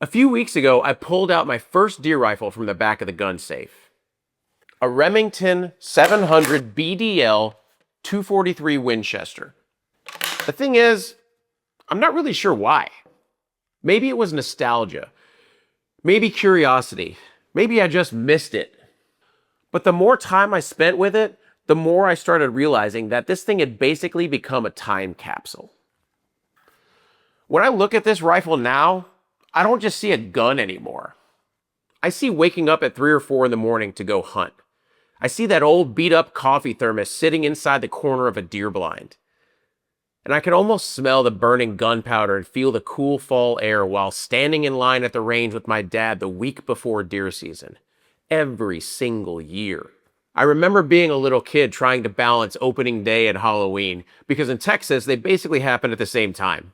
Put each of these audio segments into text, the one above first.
A few weeks ago, I pulled out my first deer rifle from the back of the gun safe. A Remington 700 BDL 243 Winchester. The thing is, I'm not really sure why. Maybe it was nostalgia. Maybe curiosity. Maybe I just missed it. But the more time I spent with it, the more I started realizing that this thing had basically become a time capsule. When I look at this rifle now, I don't just see a gun anymore. I see waking up at 3 or 4 in the morning to go hunt. I see that old beat up coffee thermos sitting inside the corner of a deer blind. And I can almost smell the burning gunpowder and feel the cool fall air while standing in line at the range with my dad the week before deer season. Every single year. I remember being a little kid trying to balance opening day and Halloween, because in Texas, they basically happen at the same time.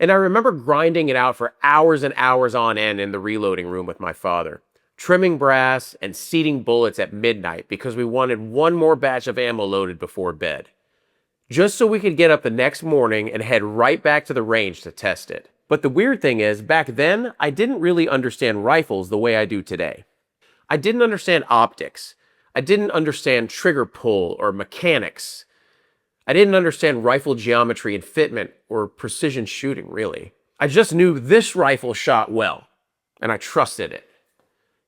And I remember grinding it out for hours and hours on end in the reloading room with my father, trimming brass and seating bullets at midnight because we wanted one more batch of ammo loaded before bed, just so we could get up the next morning and head right back to the range to test it. But the weird thing is, back then, I didn't really understand rifles the way I do today. I didn't understand optics. I didn't understand trigger pull or mechanics. I didn't understand rifle geometry and fitment or precision shooting, really. I just knew this rifle shot well, and I trusted it.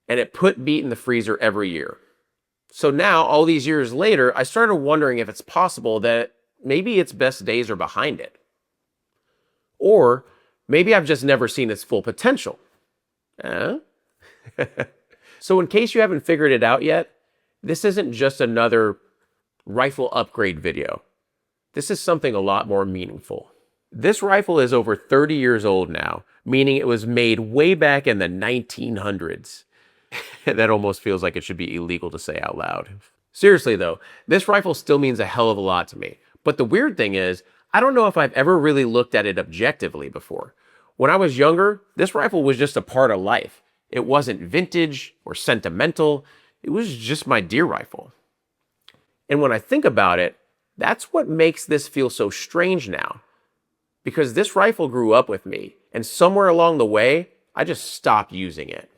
And it put meat in the freezer every year. So now, all these years later, I started wondering if it's possible that maybe its best days are behind it. Or maybe I've just never seen its full potential. So in case you haven't figured it out yet, this isn't just another rifle upgrade video. This is something a lot more meaningful. This rifle is over 30 years old now, meaning it was made way back in the 1900s. That almost feels like it should be illegal to say out loud. Seriously though, this rifle still means a hell of a lot to me. But the weird thing is, I don't know if I've ever really looked at it objectively before. When I was younger, this rifle was just a part of life. It wasn't vintage or sentimental. It was just my deer rifle. And when I think about it, that's what makes this feel so strange now. Because this rifle grew up with me, and somewhere along the way, I just stopped using it.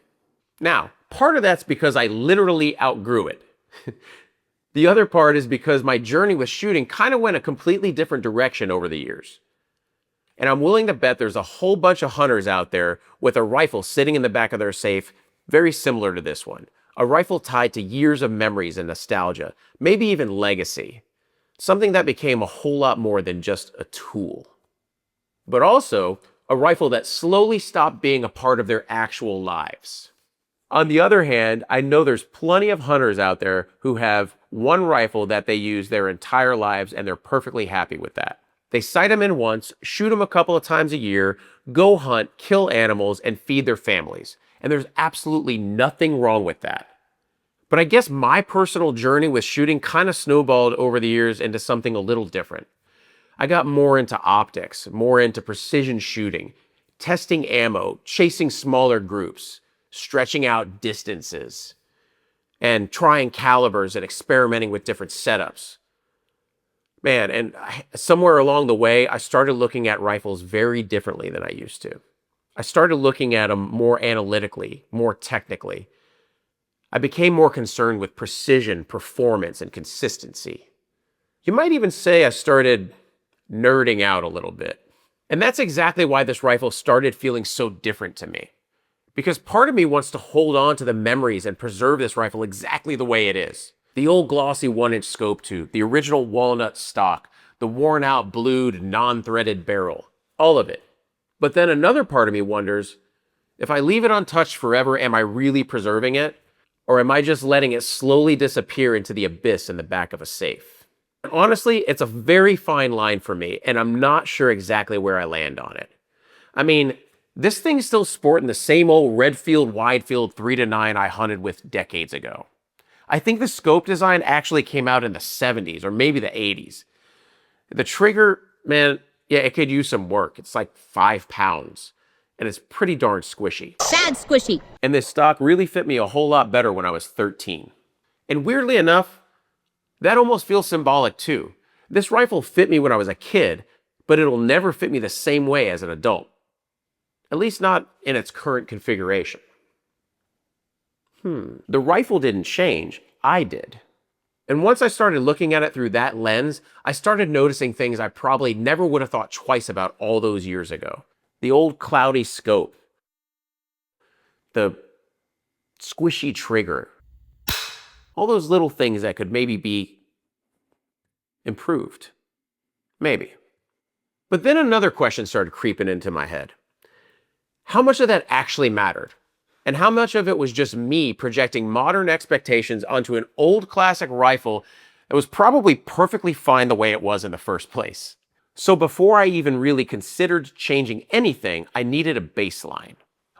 Now, part of that's because I literally outgrew it. The other part is because my journey with shooting kind of went a completely different direction over the years. And I'm willing to bet there's a whole bunch of hunters out there with a rifle sitting in the back of their safe, very similar to this one. A rifle tied to years of memories and nostalgia, maybe even legacy. Something that became a whole lot more than just a tool. But also, a rifle that slowly stopped being a part of their actual lives. On the other hand, I know there's plenty of hunters out there who have one rifle that they use their entire lives and they're perfectly happy with that. They sight them in once, shoot them a couple of times a year, go hunt, kill animals, and feed their families. And there's absolutely nothing wrong with that. But I guess my personal journey with shooting kind of snowballed over the years into something a little different. I got more into optics, more into precision shooting, testing ammo, chasing smaller groups, stretching out distances, and trying calibers and experimenting with different setups. Man, and somewhere along the way, I started looking at rifles very differently than I used to. I started looking at them more analytically, more technically. I became more concerned with precision, performance, and consistency. You might even say I started nerding out a little bit. And that's exactly why this rifle started feeling so different to me. Because part of me wants to hold on to the memories and preserve this rifle exactly the way it is. The old glossy 1-inch scope tube, the original walnut stock, the worn out blued non-threaded barrel, all of it. But then another part of me wonders, if I leave it untouched forever, am I really preserving it? Or am I just letting it slowly disappear into the abyss in the back of a safe? And honestly, it's a very fine line for me, and I'm not sure exactly where I land on it. I mean, this thing's still sporting the same old Redfield Widefield 3-9 I hunted with decades ago. I think the scope design actually came out in the 70s or maybe the 80s. The trigger, man, yeah, it could use some work. It's like 5 pounds. And it's pretty darn squishy. Sad squishy. And this stock really fit me a whole lot better when I was 13. And weirdly enough, that almost feels symbolic too. This rifle fit me when I was a kid, but it'll never fit me the same way as an adult. At least not in its current configuration. The rifle didn't change, I did. And once I started looking at it through that lens, I started noticing things I probably never would have thought twice about all those years ago. The old cloudy scope, the squishy trigger, all those little things that could maybe be improved. Maybe. But then another question started creeping into my head. How much of that actually mattered? And how much of it was just me projecting modern expectations onto an old classic rifle that was probably perfectly fine the way it was in the first place? So before I even really considered changing anything, I needed a baseline.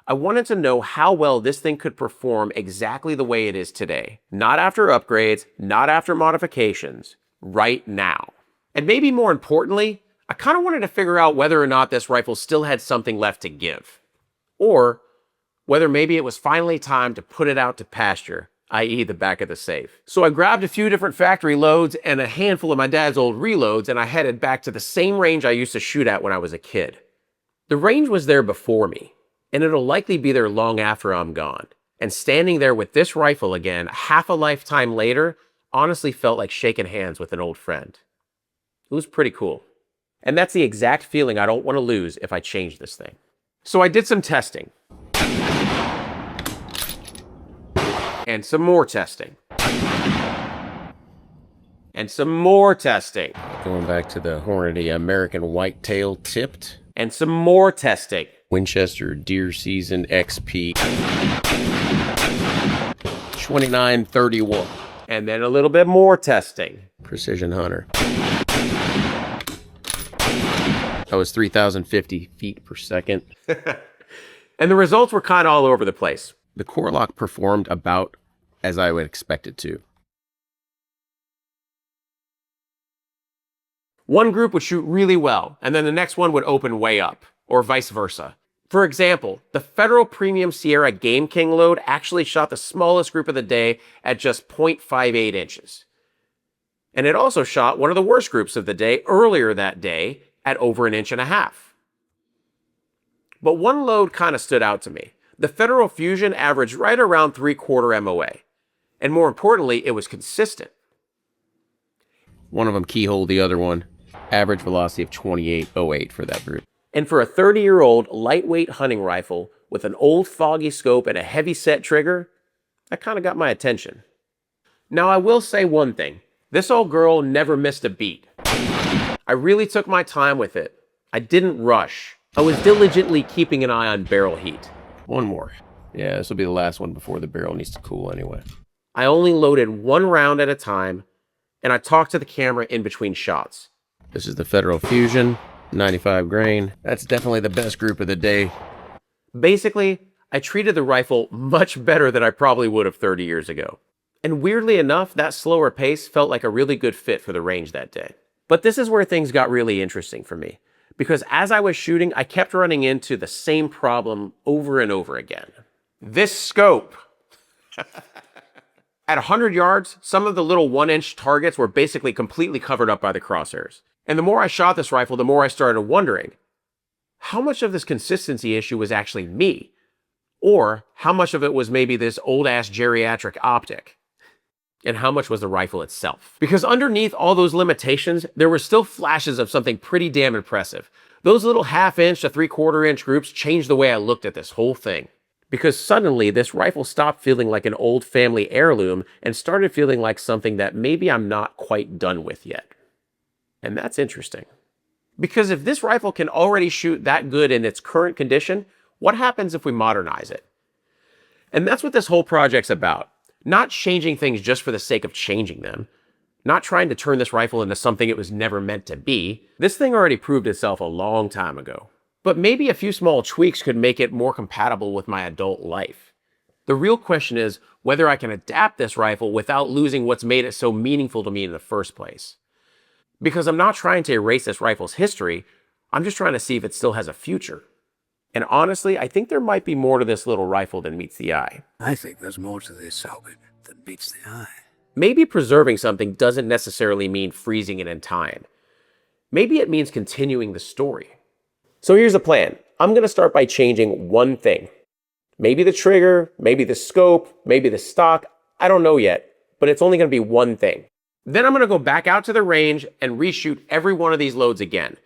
I wanted to know how well this thing could perform exactly the way it is today. Not after upgrades, not after modifications, right now. And maybe more importantly, I kind of wanted to figure out whether or not this rifle still had something left to give. Or whether maybe it was finally time to put it out to pasture, i.e. the back of the safe. So I grabbed a few different factory loads and a handful of my dad's old reloads, and I headed back to the same range I used to shoot at when I was a kid. The range was there before me, and it'll likely be there long after I'm gone. And standing there with this rifle again, half a lifetime later, honestly felt like shaking hands with an old friend. It was pretty cool. And that's the exact feeling I don't want to lose if I change this thing. So I did some testing. And some more testing. And some more testing. Going back to the Hornady American Whitetail tipped. And some more testing. Winchester Deer Season XP 2931. And then a little bit more testing. Precision Hunter. That was 3,050 feet per second. And the results were kind of all over the place. The core lock performed about as I would expect it to. One group would shoot really well, and then the next one would open way up, or vice versa. For example, the Federal Premium Sierra Game King load actually shot the smallest group of the day at just 0.58 inches. And it also shot one of the worst groups of the day earlier that day at over 1.5 inches. But one load kind of stood out to me. The Federal Fusion averaged right around 3/4 MOA. And more importantly, it was consistent. One of them keyholed the other one. Average velocity of 2808 for that group. And for a 30-year-old lightweight hunting rifle with an old foggy scope and a heavy set trigger, that kind of got my attention. Now I will say one thing. This old girl never missed a beat. I really took my time with it. I didn't rush. I was diligently keeping an eye on barrel heat. One more. Yeah, this will be the last one before the barrel needs to cool anyway. I only loaded one round at a time, and I talked to the camera in between shots. This is the Federal Fusion, 95 grain. That's definitely the best group of the day. Basically, I treated the rifle much better than I probably would have 30 years ago. And weirdly enough, that slower pace felt like a really good fit for the range that day. But this is where things got really interesting for me. Because as I was shooting, I kept running into the same problem over and over again. This scope. At 100 yards, some of the little 1-inch targets were basically completely covered up by the crosshairs. And the more I shot this rifle, the more I started wondering, how much of this consistency issue was actually me? Or how much of it was maybe this old-ass geriatric optic? And how much was the rifle itself? Because underneath all those limitations, there were still flashes of something pretty damn impressive. Those little 1/2-inch to 3/4-inch groups changed the way I looked at this whole thing. Because suddenly, this rifle stopped feeling like an old family heirloom and started feeling like something that maybe I'm not quite done with yet. And that's interesting. Because if this rifle can already shoot that good in its current condition, what happens if we modernize it? And that's what this whole project's about. Not changing things just for the sake of changing them. Not trying to turn this rifle into something it was never meant to be. This thing already proved itself a long time ago. But maybe a few small tweaks could make it more compatible with my adult life. The real question is whether I can adapt this rifle without losing what's made it so meaningful to me in the first place. Because I'm not trying to erase this rifle's history, I'm just trying to see if it still has a future. And honestly, I think there might be more to this little rifle than meets the eye. I think there's more to this Albert than meets the eye. Maybe preserving something doesn't necessarily mean freezing it in time. Maybe it means continuing the story. So here's the plan. I'm going to start by changing one thing. Maybe the trigger, maybe the scope, maybe the stock. I don't know yet, but it's only going to be one thing. Then I'm going to go back out to the range and reshoot every one of these loads again,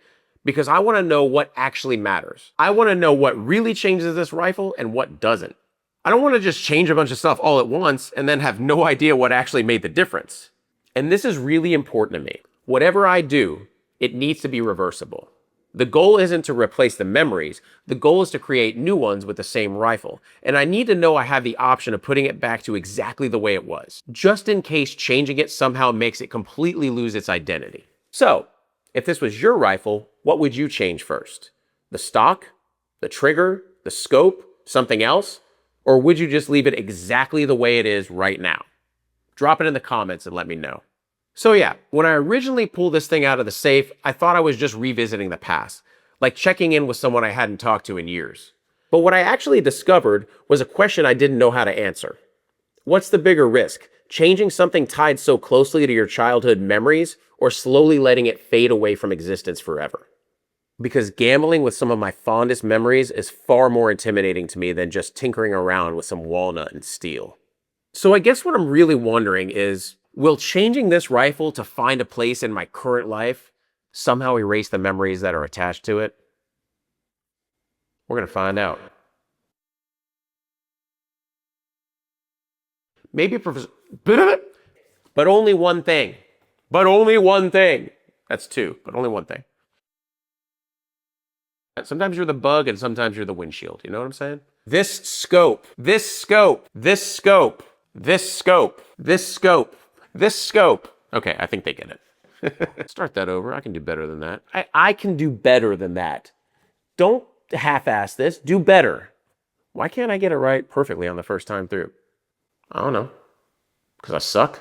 because I want to know what actually matters. I want to know what really changes this rifle and what doesn't. I don't want to just change a bunch of stuff all at once and then have no idea what actually made the difference. And this is really important to me. Whatever I do, it needs to be reversible. The goal isn't to replace the memories. The goal is to create new ones with the same rifle. And I need to know I have the option of putting it back to exactly the way it was, just in case changing it somehow makes it completely lose its identity. So, if this was your rifle, what would you change first? The stock? The trigger? The scope? Something else? Or would you just leave it exactly the way it is right now? Drop it in the comments and let me know. So yeah, when I originally pulled this thing out of the safe, I thought I was just revisiting the past, like checking in with someone I hadn't talked to in years. But what I actually discovered was a question I didn't know how to answer. What's the bigger risk? Changing something tied so closely to your childhood memories, or slowly letting it fade away from existence forever? Because gambling with some of my fondest memories is far more intimidating to me than just tinkering around with some walnut and steel. So I guess what I'm really wondering is, will changing this rifle to find a place in my current life somehow erase the memories that are attached to it? We're going to find out. Maybe but only one thing. But only one thing. That's two, but only one thing. Sometimes you're the bug and sometimes you're the windshield. You know what I'm saying? This scope, this scope, this scope, this scope, this scope, this scope. Okay, I think they get it. Start that over. I can do better than that. I can do better than that. Don't half-ass this. Do better. Why can't I get it right perfectly on the first time through? I don't know. Because I suck?